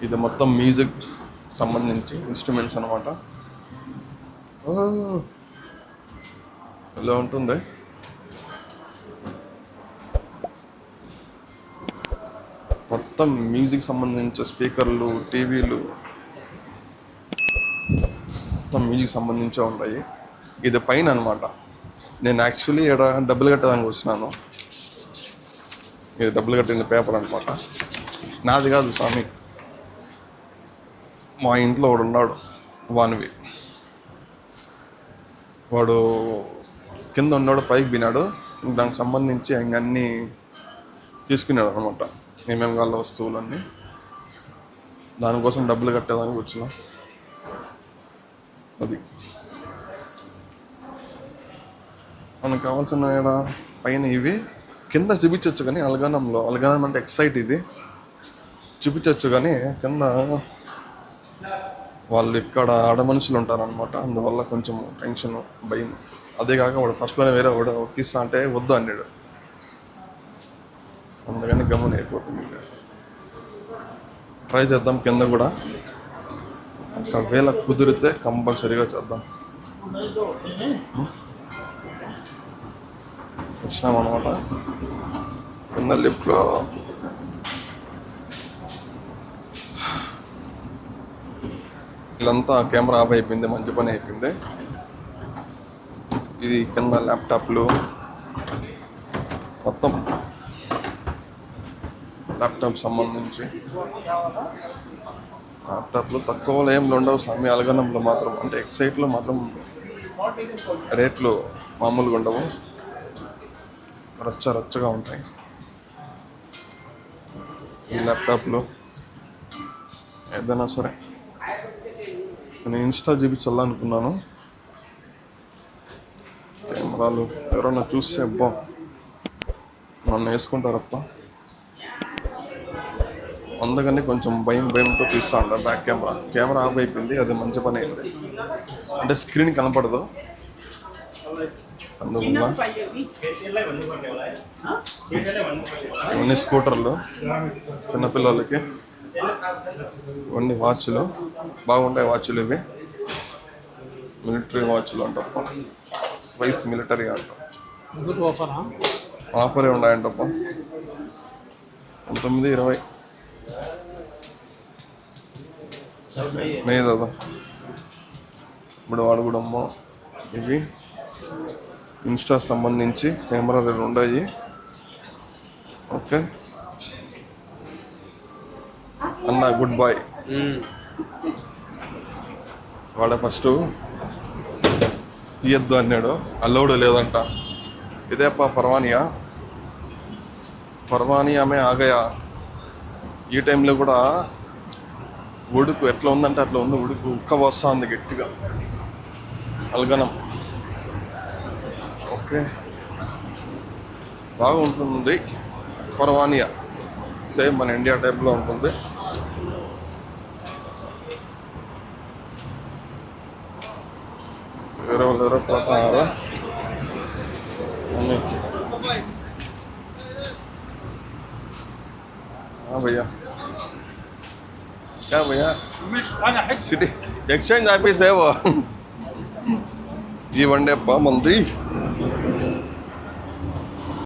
ఇది మొత్తం మ్యూజిక్ సంబంధించి ఇన్స్ట్రుమెంట్స్ అనమాట. ఎలా ఉంటుంది మొత్తం మ్యూజిక్ సంబంధించి స్పీకర్లు, టీవీలు మొత్తం మ్యూజిక్ సంబంధించే ఉంటాయి. ఇది పైన అనమాట. నేను యాక్చువల్లీ ఇక్కడ డబ్బులు కట్టేదానికి వచ్చినాను. ఇది డబ్బులు కట్టిన పేపర్ అనమాట. నాది కాదు స్వామి, మా ఇంట్లో వాడు ఉన్నాడు వానివి. వాడు కింద ఉన్నాడు, పైకి వినాడు. దానికి సంబంధించి ఇంకన్నీ తీసుకున్నాడు అనమాట, ఏమేమి కావాల వస్తువులన్నీ. దానికోసం డబ్బులు కట్టేదానికి వచ్చిన. అది మనకు కావాల్సిన ఇక్కడ పైన ఇవి కింద చూపించవచ్చు, కానీ అలగానం అంటే ఎక్సైట్ ఇది చూపించవచ్చు, కానీ కింద వాళ్ళు ఇక్కడ ఆడ మనుషులు ఉంటారనమాట. అందువల్ల కొంచెం టెన్షన్, భయం. అదే కాక వాడు ఫస్ట్లోనే వేరే వాడు తీస్తా అంటే వద్దు అన్నాడు, అందుకని గమనం అయిపోతుంది. ట్రై చేద్దాం కింద కూడా, ఒకవేళ కుదిరితే కంపల్సరీగా చేద్దాం. వచ్చినామన్నమాట కింద లిఫ్ట్లో. వీళ్ళంతా కెమెరా ఆఫ్ అయిపోయింది, మంచి పని అయిపోయింది. ఇది కింద ల్యాప్టాప్లు, మొత్తం ల్యాప్టాప్ సంబంధించి ల్యాప్టాప్లు తక్కువలో ఏం ఉండవు స్వామి. అలగనంలో మాత్రం అంటే ఎక్సైట్లో మాత్రం రేట్లు మామూలుగా ఉండవు, రచ్చగా ఉంటాయి ఈ ల్యాప్టాప్లు. ఏదైనా సరే నేను ఇన్స్టా చూపించాలనుకున్నాను. కెమెరాలు ఎవరన్నా చూస్తే అబ్బా నన్ను వేసుకుంటారప్ప, అందుకని కొంచెం భయంతో తీస్తా ఉంటాను. బ్యాక్ కెమెరా ఆఫ్ అయిపోయింది, అది మంచి పని అయింది. అంటే స్క్రీన్ కనపడదు, అందువల్ల. ఇవన్నీ స్కూటర్లు చిన్నపిల్లలకి, ఇవన్నీ వాచ్లు బాగుంటాయి. వాచ్లు ఇవి మిలిటరీ వాచ్లు అంటప్ప, స్పైస్ మిలిటరీ అంట. ఆఫరే ఉన్నాయంటప్ప. 19-20 లేదా ఇప్పుడు వాడు కూడా అమ్మో. ఇవి ఇన్స్టా సంబంధించి కెమెరాలు ఉన్నాయి. ఓకే అన్న, గుడ్ బాయ్. వాడ ఫస్ట్ తీయద్దు అన్నాడు, అల్లౌడ్ లేదంట. ఇదే పర్వానియా మే ఆగయా. ఈ టైంలో కూడా ఉడుకు ఎట్లా ఉందంటే అట్లా ఉంది. ఉడుకు ఉక్క వస్తా ఉంది గట్టిగా, అల్గనం. ఓకే బాగుంటుంది పర్వానియా, సేమ్ మన ఇండియా టైప్లో ఉంటుంది. వేరే వాళ్ళు ఎవరో పోతున్నారా भैया? क्या भैया? सिटी एक्सचेंज ऑफिस है वो. ఈ వండే మంది